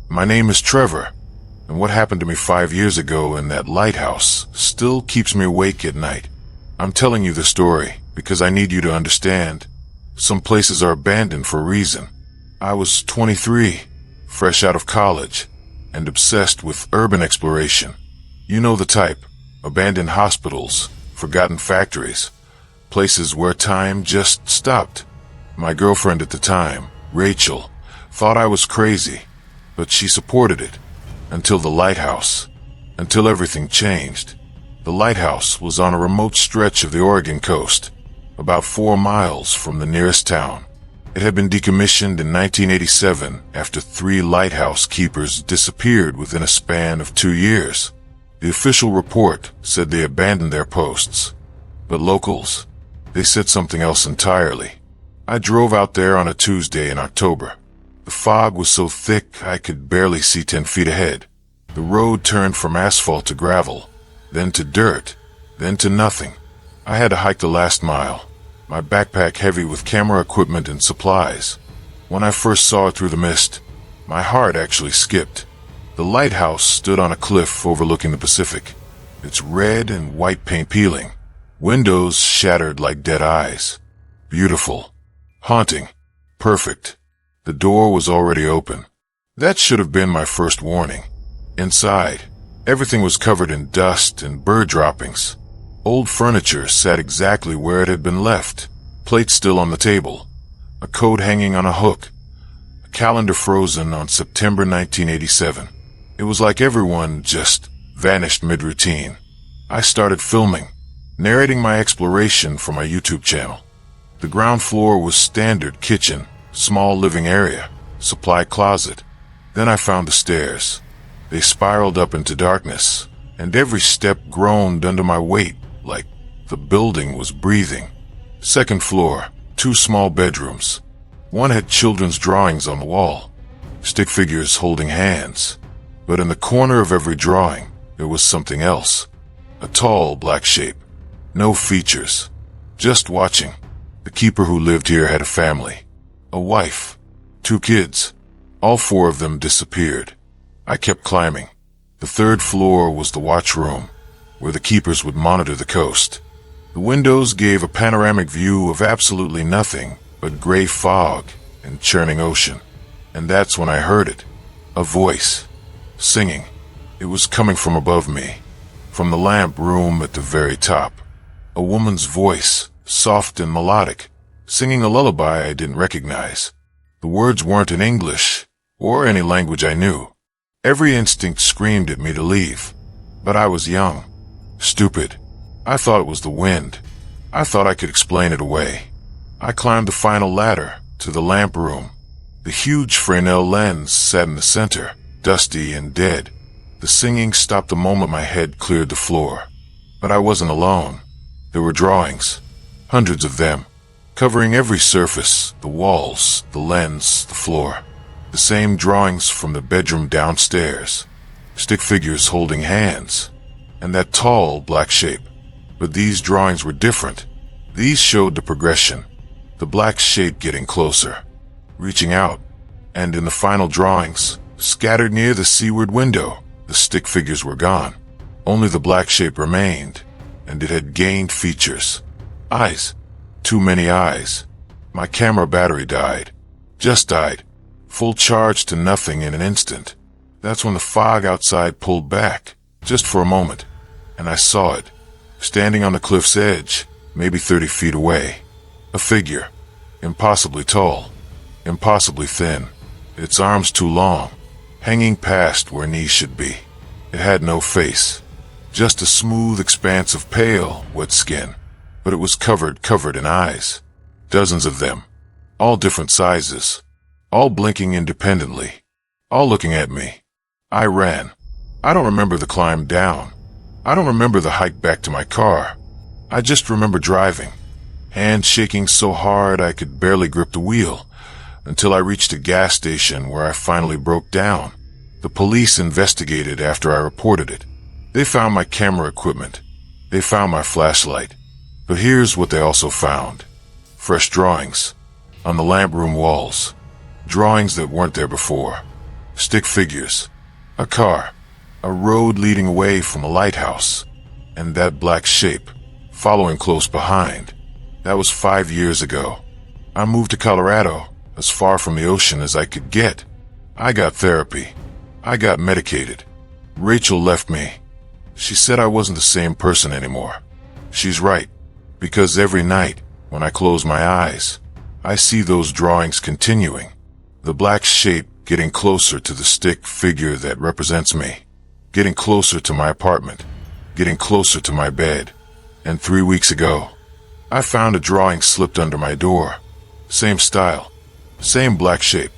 My name is Trevor, and what happened to me 5 years ago in that lighthouse still keeps me awake at night. I'm telling you the story because I need you to understand. Some places are abandoned for a reason. I was 23, fresh out of college, and obsessed with urban exploration. You know the type: abandoned hospitals, forgotten factories, places where time just stopped. My girlfriend at the time, Rachel, thought I was crazy, but she supported it. Until the lighthouse. Until everything changed. The lighthouse was on a remote stretch of the Oregon coast, about 4 miles from the nearest town. It had been decommissioned in 1987 after 3 lighthouse keepers disappeared within a span of 2 years. The official report said they abandoned their posts. But locals, they said something else entirely. I drove out there on a Tuesday in October. The fog was so thick I could barely see 10 feet ahead. The road turned from asphalt to gravel, then to dirt, then to nothing. I had to hike the last mile, my backpack heavy with camera equipment and supplies. When I first saw it through the mist, my heart actually skipped. The lighthouse stood on a cliff overlooking the Pacific, its red and white paint peeling, windows shattered like dead eyes. Beautiful, haunting, perfect. The door was already open. That should have been my first warning. Inside, everything was covered in dust and bird droppings. Old furniture sat exactly where it had been left, plates still on the table, a coat hanging on a hook, a calendar frozen on September 1987. It was like everyone just vanished mid-routine. I started filming, narrating my exploration for my YouTube channel. The ground floor was standard kitchen, small living area, supply closet. Then I found the stairs. They spiraled up into darkness, and every step groaned under my weight like the building was breathing. Second floor, 2 small bedrooms. One had children's drawings on the wall, stick figures holding hands. But in the corner of every drawing, there was something else. A tall black shape. No features. Just watching. The keeper who lived here had a family. A wife, 2 kids. All 4 of them disappeared. I kept climbing. The 3rd floor was the watch room, where the keepers would monitor the coast. The windows gave a panoramic view of absolutely nothing but gray fog and churning ocean. And that's when I heard it. A voice. Singing. It was coming from above me, from the lamp room at the very top. A woman's voice, soft and melodic, singing a lullaby I didn't recognize. The words weren't in English, or any language I knew. Every instinct screamed at me to leave. But I was young. Stupid. I thought it was the wind. I thought I could explain it away. I climbed the final ladder to the lamp room. The huge Fresnel lens sat in the center, dusty and dead. The singing stopped the moment my head cleared the floor. But I wasn't alone. There were drawings, hundreds of them, covering every surface, the walls, the lens, the floor. The same drawings from the bedroom downstairs, stick figures holding hands, and that tall black shape. But these drawings were different. These showed the progression, the black shape getting closer, reaching out, and in the final drawings, scattered near the seaward window, the stick figures were gone. Only the black shape remained, and it had gained features. Eyes. Too many eyes. My camera battery died. Just died. Full charge to nothing in an instant. That's when the fog outside pulled back, just for a moment, and I saw it, standing on the cliff's edge, maybe 30 feet away. A figure. Impossibly tall. Impossibly thin. Its arms too long, hanging past where knees should be. It had no face. Just a smooth expanse of pale, wet skin. But it was covered in eyes. Dozens of them. All different sizes. All blinking independently. All looking at me. I ran. I don't remember the climb down. I don't remember the hike back to my car. I just remember driving. Hands shaking so hard I could barely grip the wheel, until I reached a gas station where I finally broke down. The police investigated after I reported it. They found my camera equipment. They found my flashlight. But here's what they also found. Fresh drawings. On the lamp room walls. Drawings that weren't there before. stick figures, a car, a road leading away from a lighthouse, and that black shape following close behind. That was 5 years ago. I moved to Colorado, as far from the ocean as I could get. I got therapy. I got medicated. Rachel left me. She said I wasn't the same person anymore. She's right, because every night, when I close my eyes, I see those drawings continuing. The black shape getting closer to the stick figure that represents me, getting closer to my apartment, getting closer to my bed. And 3 weeks ago, I found a drawing slipped under my door. Same style, same black shape,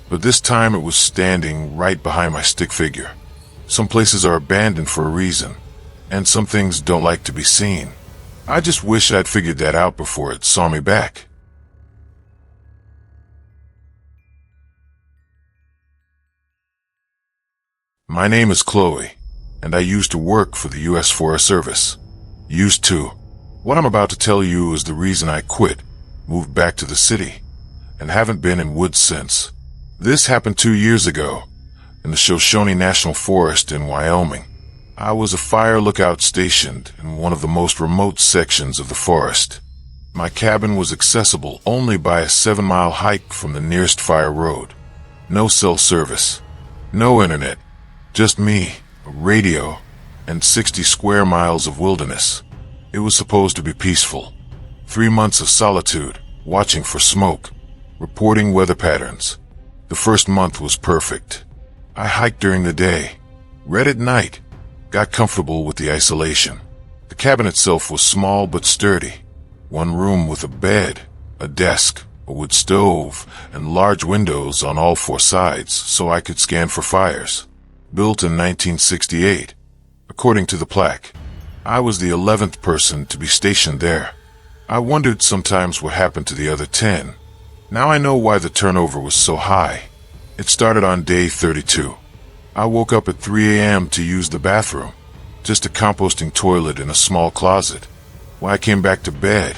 but this time it was standing right behind my stick figure. Some places are abandoned for a reason, and some things don't like to be seen. I just wish I'd figured that out before it saw me back. My name is Chloe, and I used to work for the U.S. Forest Service. Used to. What I'm about to tell you is the reason I quit, moved back to the city, and haven't been in woods since. This happened 2 years ago, in the Shoshone National Forest in Wyoming. I was a fire lookout stationed in one of the most remote sections of the forest. My cabin was accessible only by a 7-mile hike from the nearest fire road. No cell service, no internet, just me, a radio, and 60 square miles of wilderness. It was supposed to be peaceful. 3 months of solitude, watching for smoke, reporting weather patterns. The first month was perfect. I hiked during the day, read at night, got comfortable with the isolation. The cabin itself was small but sturdy. One room with a bed, a desk, a wood stove, and large windows on all 4 sides so I could scan for fires. Built in 1968, according to the plaque. I was the 11th person to be stationed there. I wondered sometimes what happened to the other 10. Now I know why the turnover was so high. It started on day 32. I woke up at 3 a.m. to use the bathroom, just a composting toilet in a small closet. When I came back to bed,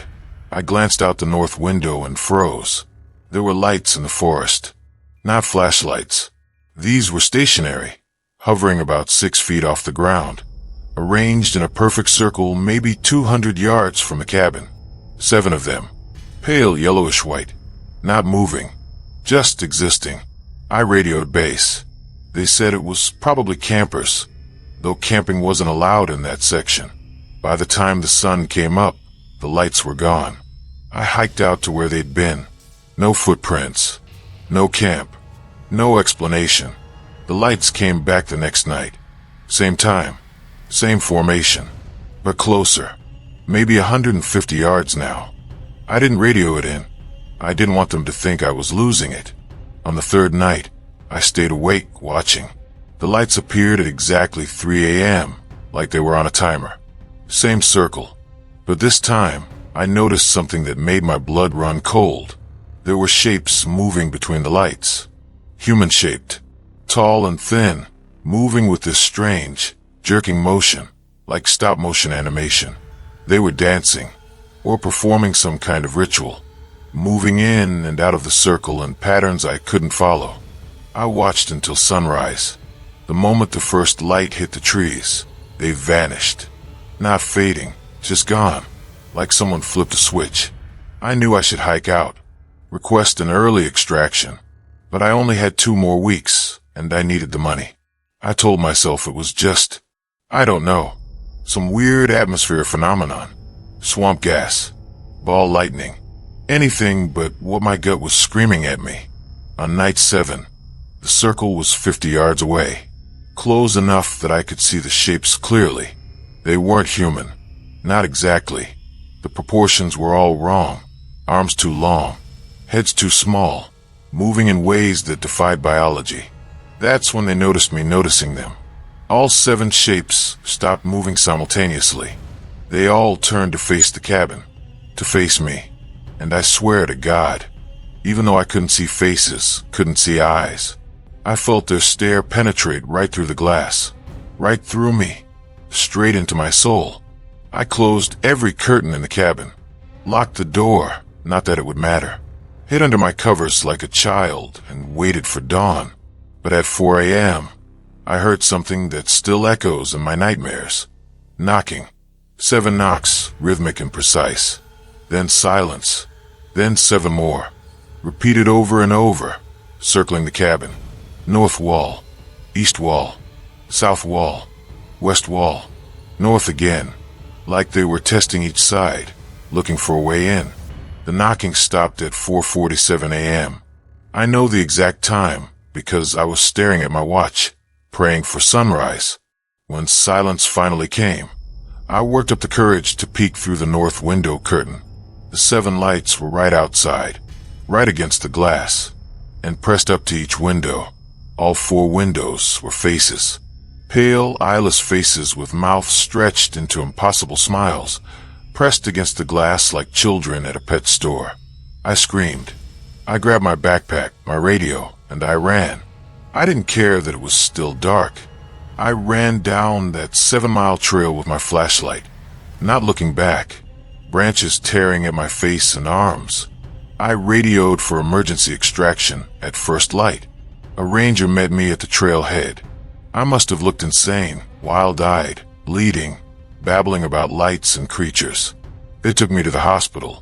I glanced out the north window and froze. There were lights in the forest, not flashlights. These were stationary, hovering about 6 feet off the ground, arranged in a perfect circle maybe 200 yards from the cabin. 7 of them, pale yellowish white, not moving, just existing. I radioed base. They said it was probably campers, though camping wasn't allowed in that section. By the time the sun came up, the lights were gone. I hiked out to where they'd been. No footprints, no camp, no explanation. The lights came back the next night. Same time, same formation, but closer. Maybe 150 yards now. I didn't radio it in. I didn't want them to think I was losing it. On the 3rd night, I stayed awake, watching. The lights appeared at exactly 3 a.m., like they were on a timer. Same circle. But this time, I noticed something that made my blood run cold. There were shapes moving between the lights. Human-shaped, tall and thin, moving with this strange, jerking motion, like stop-motion animation. They were dancing, or performing some kind of ritual, moving in and out of the circle in patterns I couldn't follow. I watched until sunrise. The moment the first light hit the trees, they vanished. Not fading, just gone, like someone flipped a switch. I knew I should hike out, request an early extraction, but I only had 2 more weeks, and I needed the money. I told myself it was just, I don't know, some weird atmosphere phenomenon. Swamp gas, ball lightning, anything but what my gut was screaming at me. On night 7, the circle was 50 yards away, close enough that I could see the shapes clearly. They weren't human, not exactly. The proportions were all wrong. Arms too long, heads too small, moving in ways that defied biology. That's when they noticed me noticing them. All 7 shapes stopped moving simultaneously. They all turned to face the cabin, to face me. And I swear to God, even though I couldn't see faces, couldn't see eyes, I felt their stare penetrate right through the glass, right through me, straight into my soul. I closed every curtain in the cabin, locked the door, not that it would matter, hid under my covers like a child and waited for dawn. But at 4 a.m., I heard something that still echoes in my nightmares. Knocking. 7 knocks, rhythmic and precise. Then silence. Then 7 more. Repeated over and over, circling the cabin. North wall. East wall. South wall. West wall. North again. Like they were testing each side, looking for a way in. The knocking stopped at 4:47 a.m. I know the exact time because I was staring at my watch, praying for sunrise. When silence finally came, I worked up the courage to peek through the north window curtain. The 7 lights were right outside, right against the glass, and pressed up to each window. All 4 windows were faces. Pale, eyeless faces with mouths stretched into impossible smiles, pressed against the glass like children at a pet store. I screamed. I grabbed my backpack, my radio, and I ran. I didn't care that it was still dark. I ran down that 7-mile trail with my flashlight, not looking back, branches tearing at my face and arms. I radioed for emergency extraction at first light. A ranger met me at the trailhead. I must have looked insane, wild-eyed, bleeding, babbling about lights and creatures. They took me to the hospital.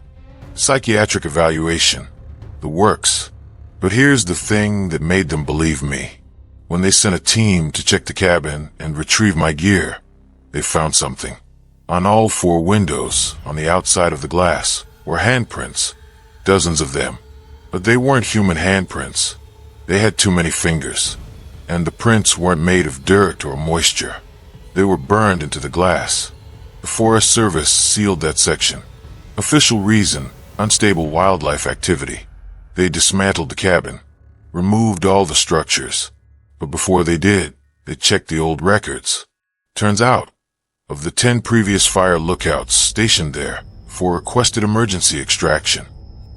Psychiatric evaluation. The works. But here's the thing that made them believe me. When they sent a team to check the cabin and retrieve my gear, they found something. On all 4 windows, on the outside of the glass, were handprints. Dozens of them. But they weren't human handprints. They had too many fingers. And the prints weren't made of dirt or moisture. They were burned into the glass. The Forest Service sealed that section. Official reason, unstable wildlife activity. They dismantled the cabin, removed all the structures. But before they did, they checked the old records. Turns out, of the 10 previous fire lookouts stationed there for requested emergency extraction,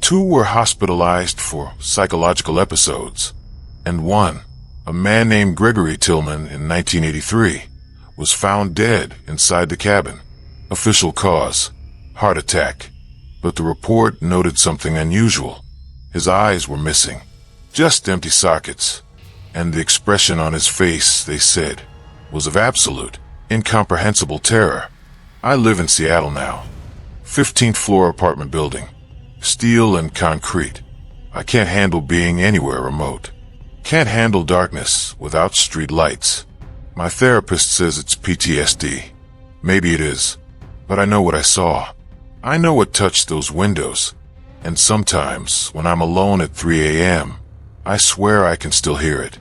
2 were hospitalized for psychological episodes, and 1, a man named Gregory Tillman in 1983, was found dead inside the cabin. Official cause, heart attack. But the report noted something unusual. His eyes were missing, just empty sockets, and the expression on his face, they said, was of absolute, incomprehensible terror. I live in Seattle now. 15th floor apartment building. Steel and concrete. I can't handle being anywhere remote. Can't handle darkness without street lights. My therapist says it's PTSD. Maybe it is, but I know what I saw. I know what touched those windows. And sometimes, when I'm alone at 3 a.m., I swear I can still hear it.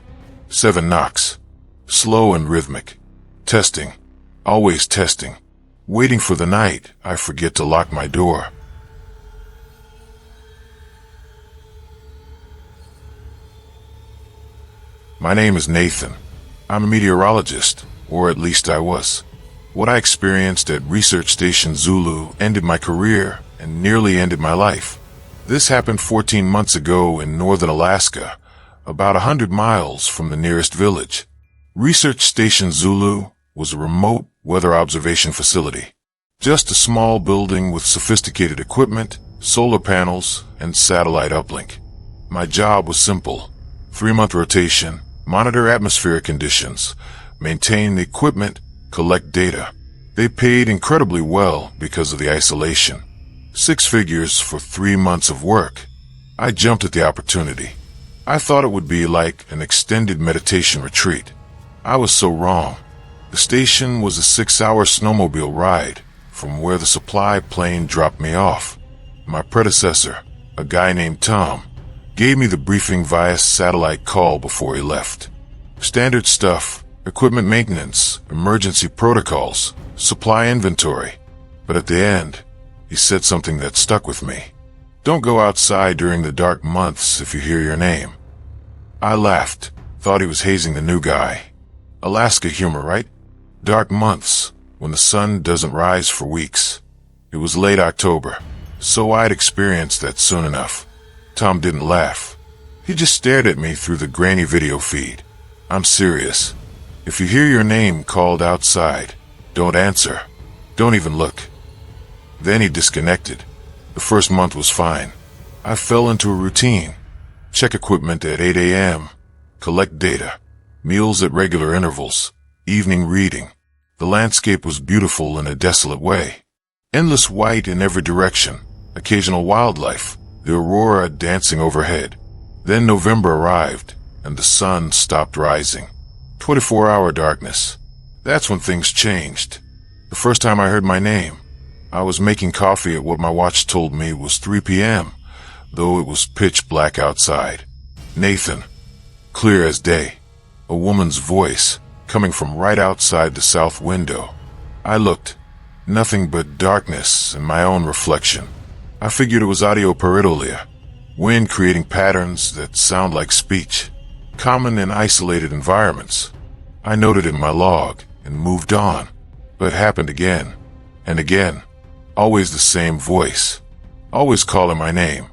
7 knocks. Slow and rhythmic. Testing. Always testing. Waiting for the night I forget to lock my door. My name is Nathan. I'm a meteorologist, or at least I was. What I experienced at Research Station Zulu ended my career and nearly ended my life. This happened 14 months ago in northern Alaska, about 100 miles from the nearest village. Research Station Zulu was a remote weather observation facility. Just a small building with sophisticated equipment, solar panels, and satellite uplink. My job was simple. 3-month rotation, monitor atmospheric conditions, maintain the equipment, collect data. They paid incredibly well because of the isolation. 6 figures for 3 months of work. I jumped at the opportunity. I thought it would be like an extended meditation retreat. I was so wrong. The station was a 6-hour snowmobile ride from where the supply plane dropped me off. My predecessor, a guy named Tom, gave me the briefing via satellite call before he left. Standard stuff, equipment maintenance, emergency protocols, supply inventory. But at the end, he said something that stuck with me. Don't go outside during the dark months if you hear your name. I laughed, thought he was hazing the new guy. Alaska humor, right? Dark months, when the sun doesn't rise for weeks. It was late October, so I'd experienced that soon enough. Tom didn't laugh. He just stared at me through the grainy video feed. I'm serious. If you hear your name called outside, don't answer. Don't even look. Then he disconnected. The first month was fine. I fell into a routine. Check equipment at 8 a.m., collect data, meals at regular intervals, evening reading. The landscape was beautiful in a desolate way. Endless white in every direction, occasional wildlife, the aurora dancing overhead. Then November arrived, and the sun stopped rising. 24-hour darkness. That's when things changed. The first time I heard my name, I was making coffee at what my watch told me was 3 p.m., though it was pitch black outside. Nathan. Clear as day. A woman's voice, coming from right outside the south window. I looked. Nothing but darkness and my own reflection. I figured it was audio pareidolia, wind creating patterns that sound like speech, common in isolated environments. I noted it in my log and moved on, but it happened again and again. Always the same voice, always calling my name,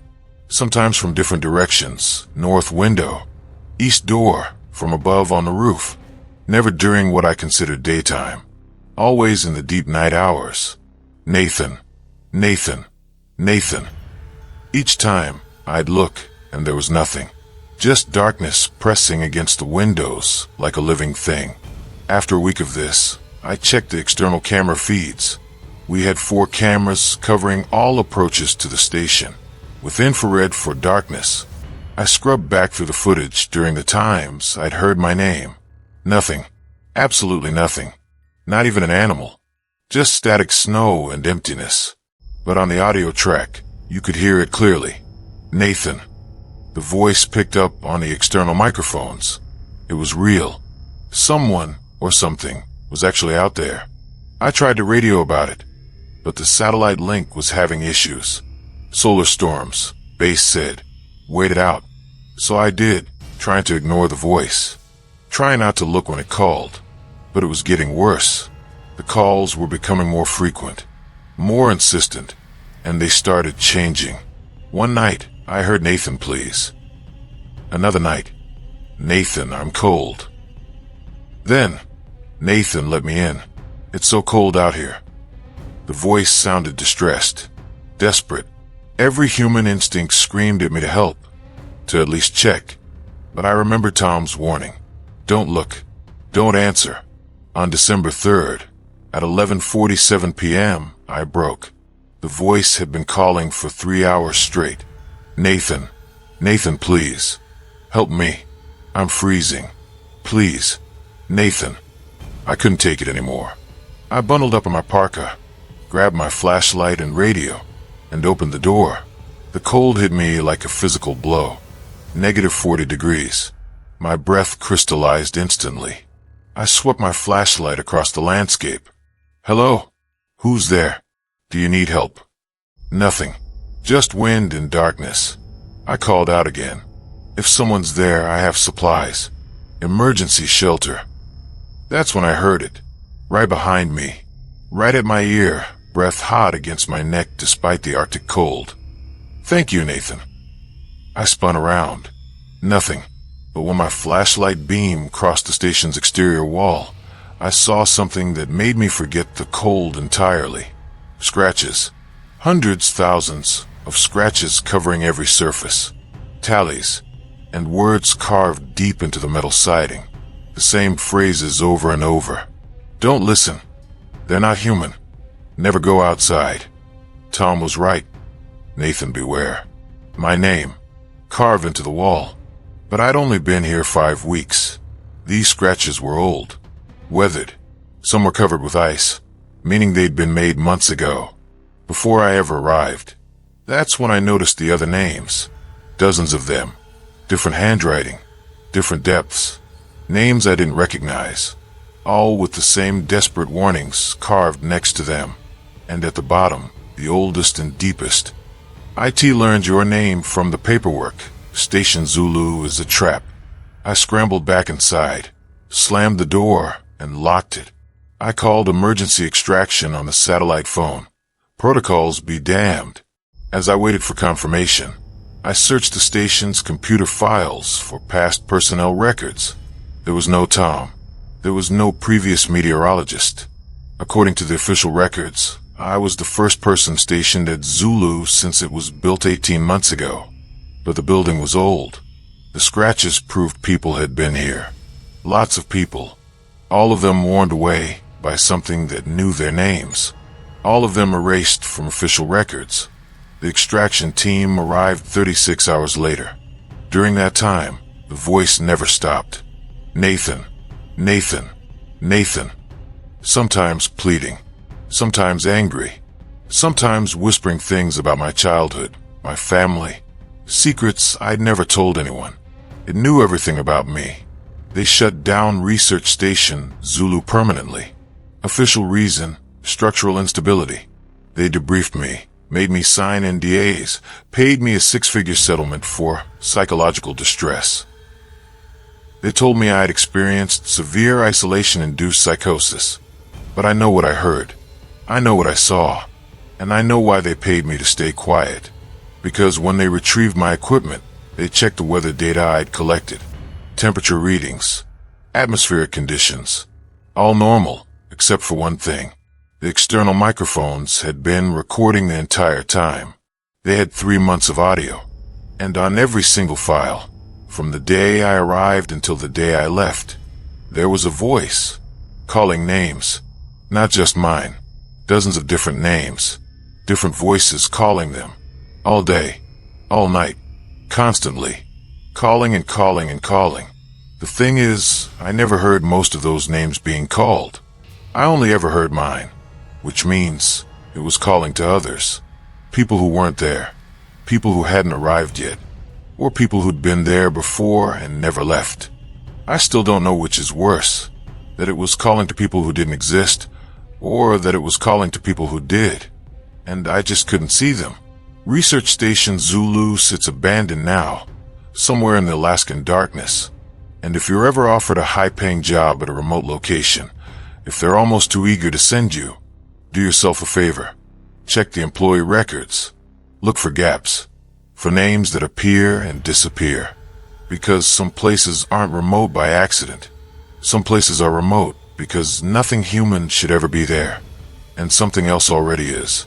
sometimes from different directions, north window, east door, from above on the roof, never during what I considered daytime, always in the deep night hours. Nathan, Nathan, Nathan. Each time I'd look and there was nothing, just darkness pressing against the windows like a living thing. After a week of this, I checked the external camera feeds. We had 4 cameras covering all approaches to the station, with infrared for darkness. I scrubbed back through the footage during the times I'd heard my name. Nothing. Absolutely nothing. Not even an animal. Just static snow and emptiness. But on the audio track, you could hear it clearly. Nathan. The voice picked up on the external microphones. It was real. Someone, or something, was actually out there. I tried to radio about it, but the satellite link was having issues. Solar storms, base said. Wait it out. So I did, trying to ignore the voice. Trying not to look when it called. But it was getting worse. The calls were becoming more frequent, more insistent, and they started changing. One night, I heard Nathan, please. Another night, Nathan, I'm cold. Then, Nathan, let me in. It's so cold out here. The voice sounded distressed, desperate. Every human instinct screamed at me to help, to at least check. But I remember Tom's warning. Don't look. Don't answer. On December 3rd, at 11:47 p.m., I broke. The voice had been calling for 3 hours straight. Nathan, Nathan, please. Help me. I'm freezing. Please. Nathan. I couldn't take it anymore. I bundled up in my parka, grabbed my flashlight and radio, and opened the door. The cold hit me like a physical blow. -40 degrees. My breath crystallized instantly. I swept my flashlight across the landscape. Hello? Who's there? Do you need help? Nothing. Just wind and darkness. I called out again. If someone's there, I have supplies. Emergency shelter. That's when I heard it. Right behind me. Right at my ear, breath hot against my neck despite the Arctic cold. Thank you, Nathan. I spun around. Nothing. But when my flashlight beam crossed the station's exterior wall, I saw something that made me forget the cold entirely. Scratches. Hundreds, thousands of scratches covering every surface. Tallies. And words carved deep into the metal siding. The same phrases over and over. Don't listen. They're not human. Never go outside. Tom was right. Nathan, beware. My name. Carved into the wall. But I'd only been here 5 weeks. These scratches were old. Weathered. Some were covered with ice, meaning they'd been made months ago, before I ever arrived. That's when I noticed the other names. Dozens of them. Different handwriting. Different depths. Names I didn't recognize. All with the same desperate warnings carved next to them. And at the bottom, the oldest and deepest. IT learned your name from the paperwork. Station Zulu is a trap. I scrambled back inside, slammed the door, and locked it. I called emergency extraction on the satellite phone. Protocols be damned. As I waited for confirmation, I searched the station's computer files for past personnel records. There was no Tom. There was no previous meteorologist. According to the official records, I was the first person stationed at Zulu since it was built 18 months ago. But the building was old. The scratches proved people had been here. Lots of people. All of them warned away by something that knew their names. All of them erased from official records. The extraction team arrived 36 hours later. During that time, the voice never stopped. Nathan, Nathan, Nathan. Sometimes pleading, sometimes angry, sometimes whispering things about my childhood, my family, secrets I'd never told anyone. It knew everything about me. They shut down Research Station Zulu permanently. Official reason, structural instability. They debriefed me, made me sign NDAs, paid me a six-figure settlement for psychological distress. They told me I had experienced severe isolation-induced psychosis. But I know what I heard. I know what I saw. And I know why they paid me to stay quiet. Because when they retrieved my equipment, they checked the weather data I'd collected. Temperature readings. Atmospheric conditions. All normal, except for one thing. The external microphones had been recording the entire time. They had 3 months of audio. And on every single file, from the day I arrived until the day I left, there was a voice, calling names. Not just mine. Dozens of different names. Different voices calling them. All day. All night. Constantly. Calling and calling and calling. The thing is, I never heard most of those names being called. I only ever heard mine. Which means it was calling to others. People who weren't there. People who hadn't arrived yet. Or people who'd been there before and never left. I still don't know which is worse. That it was calling to people who didn't exist, or that it was calling to people who did. And I just couldn't see them. Research Station Zulu sits abandoned now, somewhere in the Alaskan darkness. And if you're ever offered a high-paying job at a remote location, if they're almost too eager to send you, do yourself a favor. Check the employee records. Look for gaps. For names that appear and disappear. Because some places aren't remote by accident. Some places are remote because nothing human should ever be there. And something else already is.